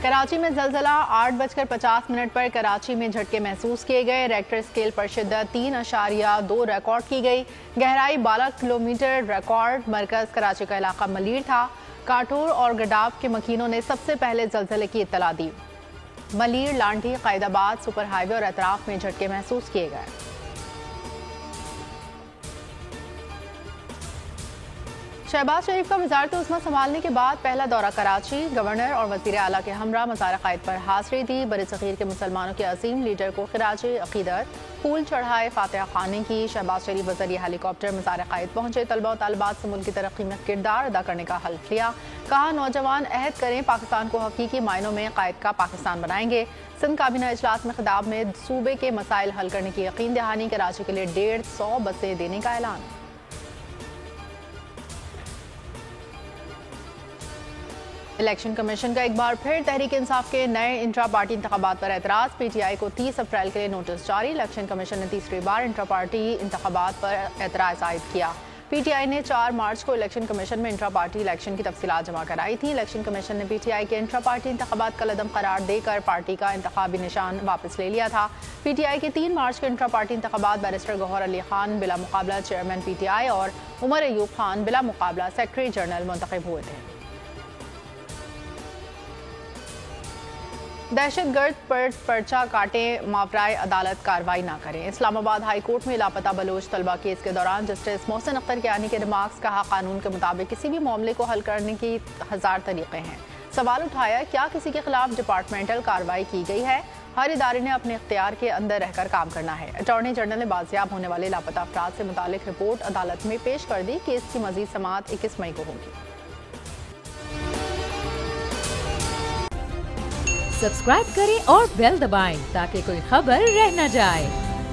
कराची में जलजला 8:50 पर कराची में झटके महसूस किए गए। रेक्टर स्केल पर शिद्दत 3.2 रिकॉर्ड की गई। गहराई 12 किलोमीटर रिकॉर्ड। मरकज कराची का इलाका मलीर था। काठोर और गडाफ के मकीनों ने सबसे पहले जलजले की इत्तला दी। मलीर, लांठी, कायदाबाद सुपर हाईवे और अतराफ में झटके महसूस किए गए। शहबाज शरीफ का वजारत उस्मा संभालने के बाद पहला दौरा कराची। गवर्नर और वजीर आला के हमरा मज़ार कायद पर हाजिरी दी। बरसगीर के मुसलमानों के अजीम लीडर को खिराज अकीदत फूल चढ़ाए फातिहा खाने की। शहबाज शरीफ बजरिए हेलीकॉप्टर मज़ार कायद पहुंचे। तलबा और तालिबात से मुल्क की तरक्की में किरदार अदा करने का हल्फ लिया। कहा, नौजवान अहद करें, पाकिस्तान को हकीकी मायनों में कायद का पाकिस्तान बनाएंगे। सिंध काबीना इजलास में खिताब में सूबे के मसाइल हल करने की यकीन दहानी। कराची के लिए 150 बसें देने का ऐलान। इलेक्शन कमीशन का एक बार फिर तहरीक इंसाफ के नए इंट्रा पार्टी इंतखाबात पर एतराज। पीटीआई को 30 अप्रैल के लिए नोटिस जारी। इलेक्शन कमीशन ने तीसरी बार इंट्रा पार्टी इंतखाबात पर एतराज आयद किया। पीटीआई ने 4 मार्च को इलेक्शन कमीशन में इंट्रा पार्टी इलेक्शन की तफसीलात जमा कराई थी। इलेक्शन कमीशन ने पीटीआई के इंट्रा पार्टी इंतखाबात का लदम करार देकर पार्टी का इंतखाबी निशान वापस ले लिया था। पीटीआई के 3 मार्च के इंट्रा पार्टी इंतखाबात बैरिस्टर गौहर अली खान बिला मुकाबला चेयरमैन पीटीआई और उमर अयूब खान बिला मुकाबला सेक्रेटरी जनरल मुंतखब हुए थे। दहशतगर्द पर पर्चा काटे, मावराए अदालत कार्रवाई ना करें। इस्लामाबाद हाई कोर्ट में लापता बलोच तलबा केस के दौरान जस्टिस मोहसिन अख्तर कियानी के रिमार्क्स। कहा, कानून के मुताबिक किसी भी मामले को हल करने की 1000 तरीके हैं। सवाल उठाया, क्या किसी के खिलाफ डिपार्टमेंटल कार्रवाई की गई है? हर इदारे ने अपने इख्तियार के अंदर रहकर काम करना है। अटॉर्नी जनरल ने बाजियाब होने वाले लापता अफराद से मुतालिक रिपोर्ट अदालत में पेश कर दी। केस की मजीद समाअत 21 मई को होगी। सब्सक्राइब करें और बेल दबाएं ताकि कोई खबर रह न जाए।